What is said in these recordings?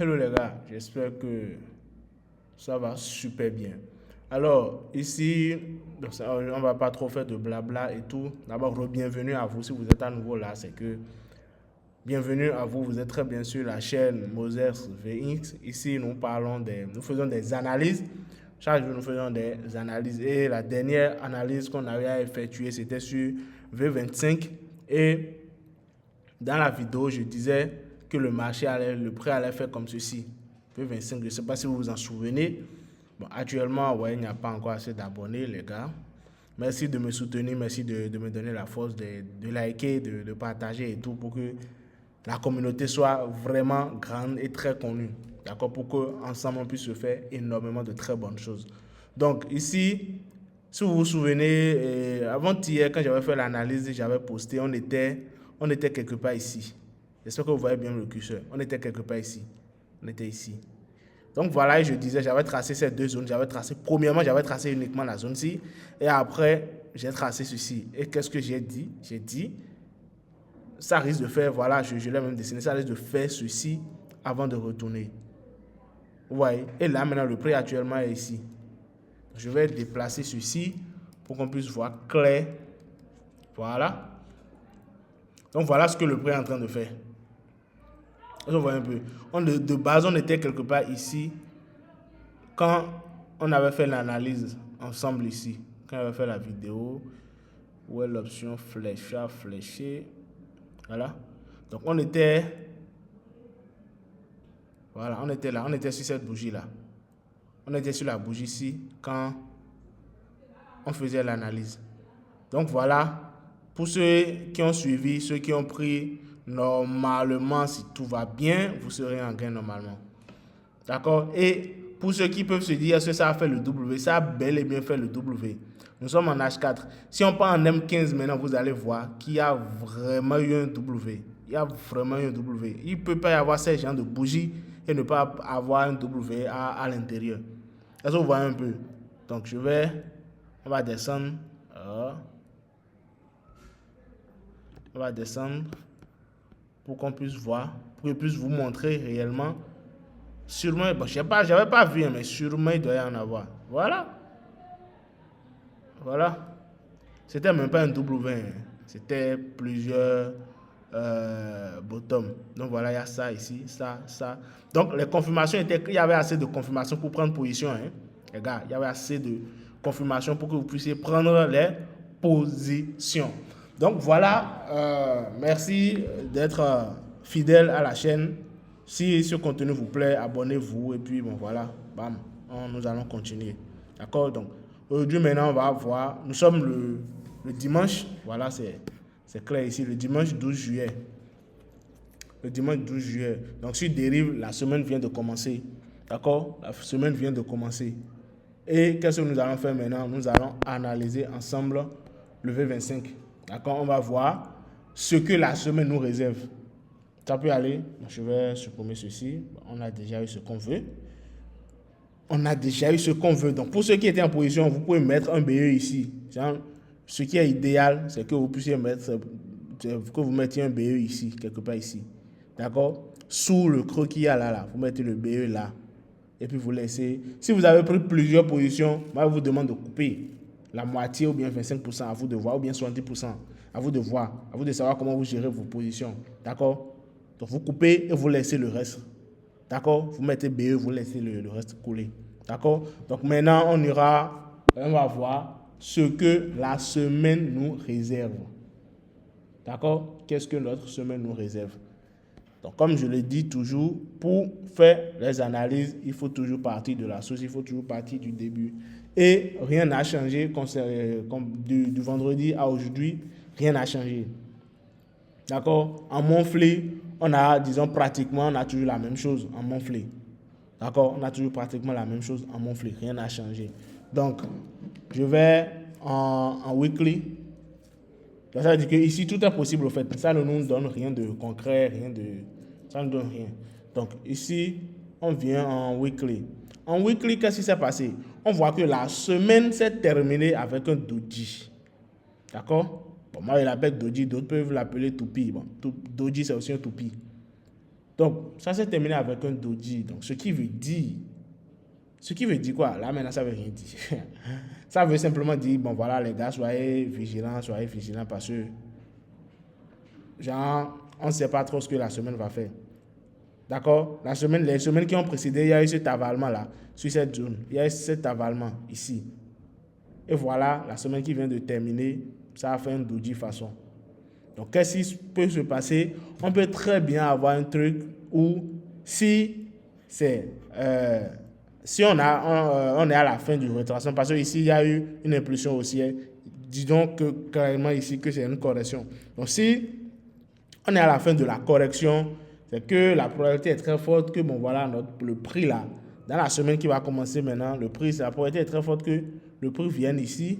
Hello les gars, j'espère que ça va super bien. Alors, ici, on va pas trop faire de blabla et tout. D'abord, bienvenue à vous si vous êtes à nouveau là. C'est que bienvenue à vous, vous êtes très bien sur la chaîne Moses VX. Ici, nous faisons des analyses. Chaque jour, nous faisons des analyses. Et la dernière analyse qu'on avait effectuée, c'était sur V25. Et dans la vidéo, je disais que le prix allait faire comme ceci. V25, je ne sais pas si vous vous en souvenez. Bon, actuellement, ouais, il n'y a pas encore assez d'abonnés, les gars. Merci de me soutenir, merci de me donner la force de liker, de partager et tout pour que la communauté soit vraiment grande et très connue. D'accord? Pour qu'ensemble on puisse se faire énormément de très bonnes choses. Donc ici, si vous vous souvenez, avant-hier, quand j'avais fait l'analyse, j'avais posté, on était quelque part ici. J'espère que vous voyez bien le curseur. On était quelque part ici. On était ici. Donc voilà, je disais, j'avais tracé ces deux zones. Premièrement, j'avais tracé uniquement la zone-ci. Et après, j'ai tracé ceci. Et qu'est-ce que j'ai dit? J'ai dit, ça risque de faire, voilà, je l'ai même dessiné, ça risque de faire ceci avant de retourner. Vous voyez? Et là, maintenant, le prix actuellement est ici. Je vais déplacer ceci pour qu'on puisse voir clair. Voilà. Donc voilà ce que le prix est en train de faire. On voit un peu. De base, on était quelque part ici quand on avait fait l'analyse ensemble ici. Quand on avait fait la vidéo, où est l'option flèche à flécher. Voilà. Donc on était là, on était sur cette bougie là. On était sur la bougie ici quand on faisait l'analyse. Donc voilà, pour ceux qui ont suivi, ceux qui ont pris normalement, si tout va bien, vous serez en gain normalement. D'accord? Et pour ceux qui peuvent se dire, est-ce que ça a fait le W? Ça a bel et bien fait le W. Nous sommes en H4. Si on prend en M15 maintenant, vous allez voir qu'il y a vraiment eu un W. Il y a vraiment eu un W. Il ne peut pas y avoir ces genres de bougies et ne pas avoir un W à l'intérieur. Est-ce que vous voyez un peu? Donc on va descendre. On va descendre pour qu'on puisse voir, pour que je puisse vous montrer réellement. Sûrement, bon, j'avais pas vu, mais sûrement il doit y en avoir. Voilà. Voilà. C'était même pas un W, hein. C'était plusieurs bottoms. Donc voilà, il y a ça ici, ça. Donc les confirmations il y avait assez de confirmations pour prendre position, hein. Les gars, il y avait assez de confirmations pour que vous puissiez prendre les positions. Donc voilà, merci d'être fidèle à la chaîne. Si ce contenu vous plaît, abonnez-vous et puis bon voilà, bam, nous allons continuer. D'accord? Donc aujourd'hui maintenant on va voir, nous sommes le dimanche, voilà c'est clair ici, le dimanche 12 juillet. Le dimanche 12 juillet. Donc sur Dérive, la semaine vient de commencer. D'accord? La semaine vient de commencer. Et qu'est-ce que nous allons faire maintenant? Nous allons analyser ensemble le V25. D'accord? On va voir ce que la semaine nous réserve. Ça peut aller. Je vais supprimer ceci. On a déjà eu ce qu'on veut. On a déjà eu ce qu'on veut. Donc, pour ceux qui étaient en position, vous pouvez mettre un BE ici. Ce qui est idéal, c'est que vous puissiez que vous mettiez un BE ici, quelque part ici. D'accord? Sous le creux qu'il y a là, vous mettez le BE là. Et puis vous laissez. Si vous avez pris plusieurs positions, moi, je vous demande de couper la moitié ou bien 25%, à vous de voir, ou bien 70%, à vous de voir, à vous de savoir comment vous gérez vos positions. D'accord? Donc vous coupez et vous laissez le reste. D'accord? Vous mettez BE, vous laissez le reste couler. D'accord? Donc maintenant, on va voir ce que la semaine nous réserve. D'accord? Qu'est-ce que notre semaine nous réserve? Donc, comme je le dis toujours, pour faire les analyses, il faut toujours partir de la source, il faut toujours partir du début. Et rien n'a changé du vendredi à aujourd'hui, rien n'a changé. D'accord? En monthly, on a toujours la même chose en monthly. D'accord? On a toujours pratiquement la même chose en monthly, rien n'a changé. Donc, je vais en weekly. Ça veut dire que ici tout est possible au fait. Ça ne nous donne rien de concret, ça ne donne rien. Donc ici, on vient en weekly. En weekly, qu'est-ce qui s'est passé? On voit que la semaine s'est terminée avec un doji. D'accord? Bon, moi je l'appelle doji, d'autres peuvent l'appeler toupie. Bon, doji c'est aussi un toupie. Donc, ça s'est terminé avec un doji. Donc, ce qui veut dire quoi? Là, maintenant, ça veut rien dire. Ça veut simplement dire, bon, voilà, les gars, soyez vigilants parce que, genre, on ne sait pas trop ce que la semaine va faire. D'accord? Les semaines qui ont précédé, il y a eu cet avalement-là, sur cette zone. Il y a eu cet avalement ici. Et voilà, la semaine qui vient de terminer, ça a fait un doji façon. Donc, qu'est-ce qui peut se passer? On peut très bien avoir un truc où, si on est à la fin du retracement, parce qu'ici, il y a eu une impulsion haussière, disons que carrément ici que c'est une correction. Donc, si on est à la fin de la correction, c'est que la probabilité est très forte que, bon, voilà, le prix là, dans la semaine qui va commencer maintenant, la probabilité est très forte que le prix vienne ici.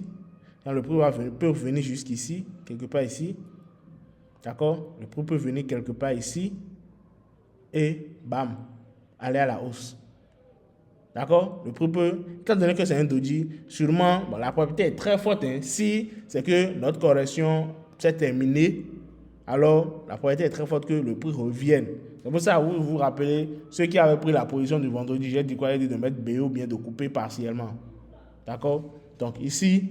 Quand le prix peut venir jusqu'ici, quelque part ici. D'accord? Le prix peut venir quelque part ici. Et bam, aller à la hausse. D'accord? Le prix peut, étant donné que c'est un doji, sûrement, bon, la probabilité est très forte. Hein, si c'est que notre correction s'est terminée, alors la probabilité est très forte que le prix revienne. C'est pour ça que vous vous rappelez, ceux qui avaient pris la position du vendredi, j'ai dit quoi? J'ai dit de mettre BO ou bien de couper partiellement. D'accord? Donc ici,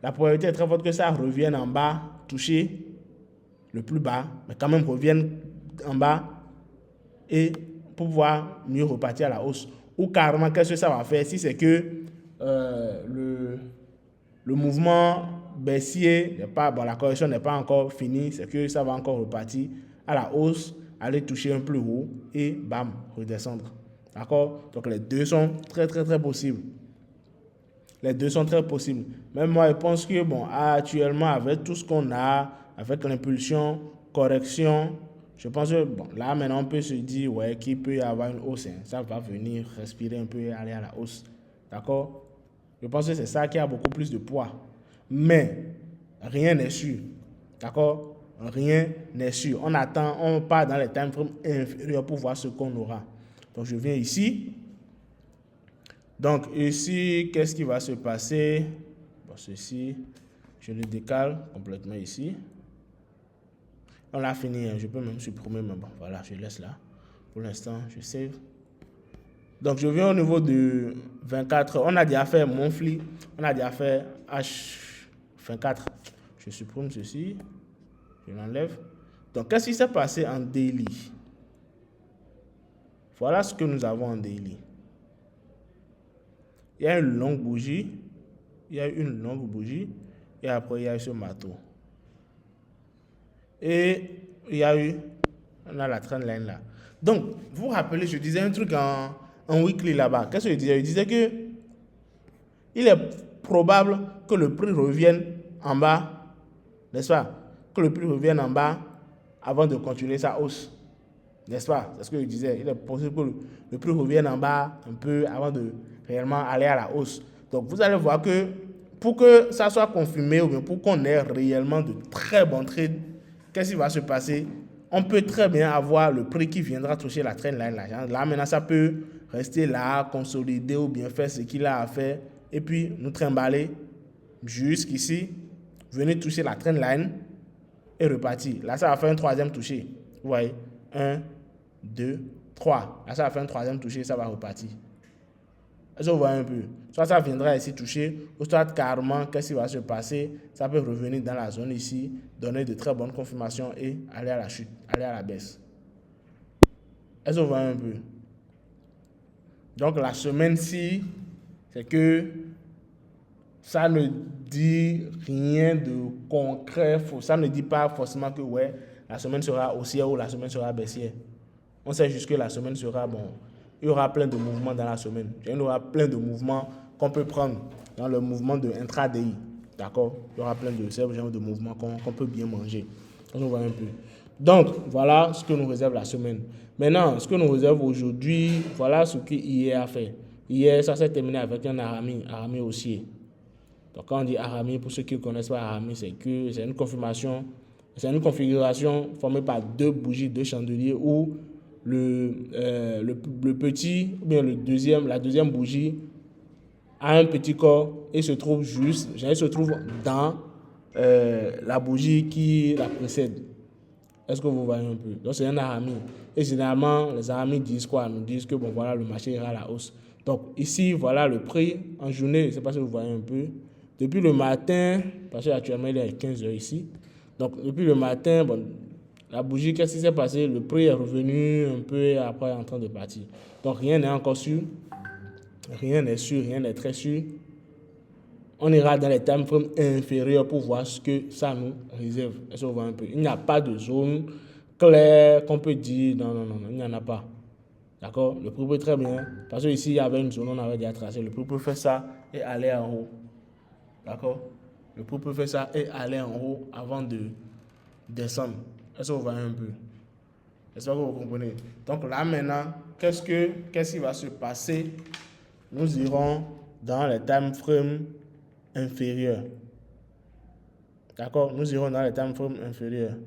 la probabilité est très forte que ça revienne en bas, toucher le plus bas, mais quand même revienne en bas et pour pouvoir mieux repartir à la hausse. Ou carrément, qu'est-ce que ça va faire si c'est que le mouvement baissier n'est pas, bon, la correction n'est pas encore finie, c'est que ça va encore repartir à la hausse, aller toucher un plus haut et bam, redescendre. D'accord? Donc les deux sont très très très possibles. Les deux sont très possibles. Même moi, je pense que, bon, actuellement, avec tout ce qu'on a, avec l'impulsion, correction, je pense que, bon, là, maintenant, on peut se dire, ouais, qu'il peut y avoir une hausse. Hein. Ça va venir respirer un peu et aller à la hausse. D'accord? Je pense que c'est ça qui a beaucoup plus de poids. Mais, rien n'est sûr. D'accord? Rien n'est sûr. On attend, on part dans les time frames inférieurs pour voir ce qu'on aura. Donc, je viens ici. Donc, ici, qu'est-ce qui va se passer? Bon, ceci, je le décale complètement ici. On a fini, hein. Je peux même supprimer, mais bon, voilà, je laisse là. Pour l'instant, je save. Donc, je viens au niveau de 24 heures. On a déjà fait monthly, on a déjà fait H24. Je supprime ceci, je l'enlève. Donc, qu'est-ce qui s'est passé en daily? Voilà ce que nous avons en daily. Il y a une longue bougie, et après il y a eu ce marteau. Et il y a eu, on a la trendline là. Donc, vous vous rappelez, je disais un truc en weekly là-bas. Qu'est-ce que je disais? Je disais que il est probable que le prix revienne en bas, n'est-ce pas? Que le prix revienne en bas avant de continuer sa hausse. N'est-ce pas? C'est ce que je disais. Il est possible que le prix revienne en bas un peu avant de réellement aller à la hausse. Donc, vous allez voir que pour que ça soit confirmé ou bien pour qu'on ait réellement de très bons trades, qu'est-ce qui va se passer? On peut très bien avoir le prix qui viendra toucher la trendline. Là, maintenant, ça peut rester là, consolider ou bien faire ce qu'il a à faire et puis nous trimballer jusqu'ici, venir toucher la trendline et repartir. Là, ça va faire un troisième toucher. Vous voyez? 1, 2, 3. Là, ça va faire un troisième toucher, ça va repartir. Est-ce que vous voyez un peu? Soit ça viendra ici toucher, ou soit carrément, qu'est-ce qui va se passer? Ça peut revenir dans la zone ici, donner de très bonnes confirmations et aller à la chute, aller à la baisse. Est-ce que vous voyez un peu? Donc, la semaine-ci, c'est que ça ne dit rien de concret. Ça ne dit pas forcément que, ouais, la semaine sera haussière ou la semaine sera baissière. On sait juste que la semaine sera, bon, il y aura plein de mouvements dans la semaine. Il y aura plein de mouvements qu'on peut prendre dans le mouvement de intraday. D'accord? Il y aura plein de ce genre de mouvements qu'on peut bien manger. On voit un peu. Donc, voilà ce que nous réserve la semaine. Maintenant, ce que nous réserve aujourd'hui, voilà ce qu'hier a fait. Hier, ça s'est terminé avec un Arami haussier. Donc, quand on dit Arami, pour ceux qui ne connaissent pas Arami, c'est que c'est une confirmation, c'est une configuration formée par deux bougies, deux chandeliers où le petit, ou bien la deuxième bougie a un petit corps et se trouve dans la bougie qui la précède. Est-ce que vous voyez un peu? Donc, c'est un arami. Et généralement, les aramis disent quoi? Nous disent que, bon, voilà, le marché ira à la hausse. Donc, ici, voilà le prix en journée. Je ne sais pas si vous voyez un peu. Depuis le matin, parce qu'actuellement, il est 15 heures ici. Donc, depuis le matin, bon, la bougie, qu'est-ce qui s'est passé? Le prix est revenu un peu et après en train de partir. Donc, rien n'est encore sûr. Rien n'est sûr, rien n'est très sûr. On ira dans les time frames inférieurs pour voir ce que ça nous réserve. Est-ce que vous voyez un peu? Il n'y a pas de zone claire qu'on peut dire non, non, non, non, il n'y en a pas. D'accord? Le prix peut très bien. Parce que ici, il y avait une zone, on avait déjà tracé. Le prix peut faire ça et aller en haut. D'accord? Le prix peut faire ça et aller en haut avant de descendre. Est-ce que vous voyez un peu? Est-ce que vous comprenez? Donc là maintenant, qu'est-ce qui va se passer? Nous irons dans les time frames inférieurs. D'accord? Nous irons dans les time frames inférieurs.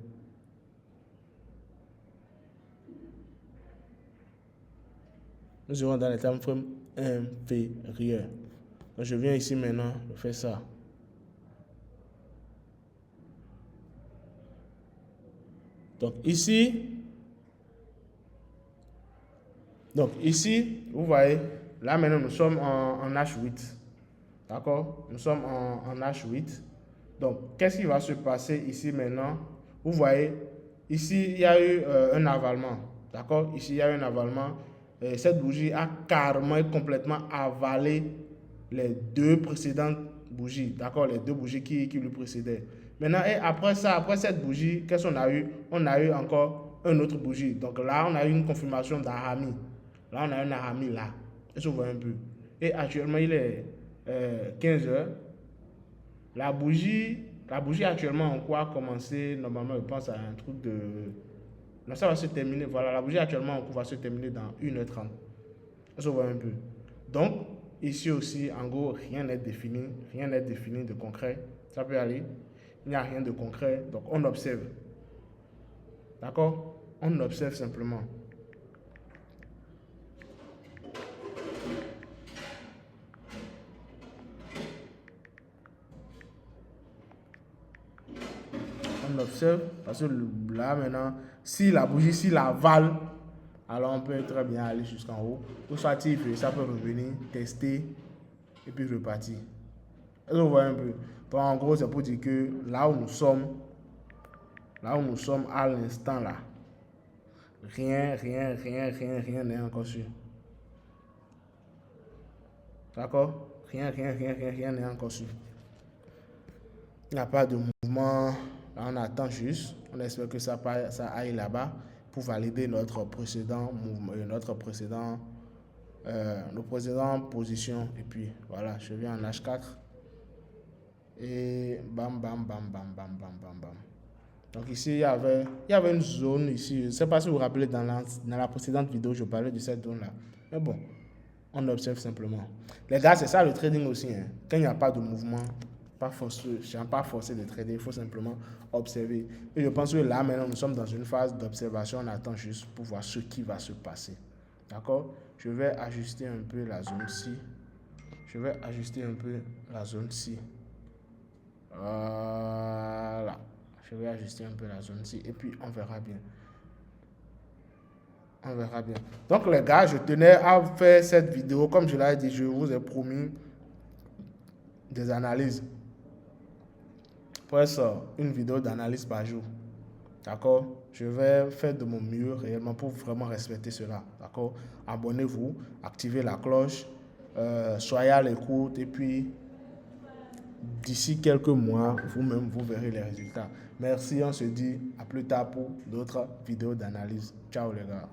Nous irons dans les time frames inférieurs. Donc je viens ici maintenant, je fais ça. Donc ici, vous voyez, là maintenant nous sommes en H8. D'accord? Nous sommes en H8. Donc, qu'est-ce qui va se passer ici maintenant? Vous voyez, ici, il y a eu un avalement. D'accord? Ici, il y a eu un avalement. Cette bougie a carrément et complètement avalé les deux précédentes bougies. D'accord? Les deux bougies qui lui précédaient. Maintenant, et après ça, après cette bougie, qu'est-ce qu'on a eu? On a eu encore une autre bougie. Donc là, on a eu une confirmation d'Arami. Là, on a un Arami là. Est-ce que vous voyez un peu? Et actuellement, il est 15 heures. La bougie actuellement en quoi a commencé, normalement je pense à un truc de... Non, ça va se terminer, voilà, la bougie actuellement en cours va se terminer dans 1h30. Ça se voit un peu. Donc, ici aussi, en gros, rien n'est défini de concret. Ça peut aller, il n'y a rien de concret, donc on observe. D'accord? On observe simplement. On observe parce que là maintenant, si la bougie, si la avale, alors on peut très bien aller jusqu'en haut. Ou soit ça peut revenir, tester et puis repartir. Est-ce que vous voyez un peu? Donc en gros, c'est pour dire que là où nous sommes à l'instant là, rien n'est encore sûr. D'accord? Rien n'est encore sûr. Il n'y a pas de mouvement. Là, on attend juste. On espère que ça aille là-bas pour valider notre précédent mouvement, nos précédentes positions. Et puis, voilà, je viens en H4. Et bam, bam, bam, bam, bam, bam, bam, bam. Donc ici, il y avait une zone ici. Je ne sais pas si vous vous rappelez, dans la précédente vidéo, je parlais de cette zone-là. Mais bon, on observe simplement. Les gars, c'est ça le trading aussi. Hein. Quand il n'y a pas de mouvement, pas forcé de trader, il faut simplement observer. Et je pense que là, maintenant, nous sommes dans une phase d'observation. On attend juste pour voir ce qui va se passer. D'accord? Je vais ajuster un peu la zone-ci. Voilà. Je vais ajuster un peu la zone-ci et puis on verra bien. Donc les gars, je tenais à faire cette vidéo. Comme je l'ai dit, je vous ai promis des analyses. Presque une vidéo d'analyse par jour. D'accord? Je vais faire de mon mieux réellement pour vraiment respecter cela. D'accord? Abonnez-vous, activez la cloche, soyez à l'écoute et puis d'ici quelques mois, vous-même, vous verrez les résultats. Merci, on se dit à plus tard pour d'autres vidéos d'analyse. Ciao les gars.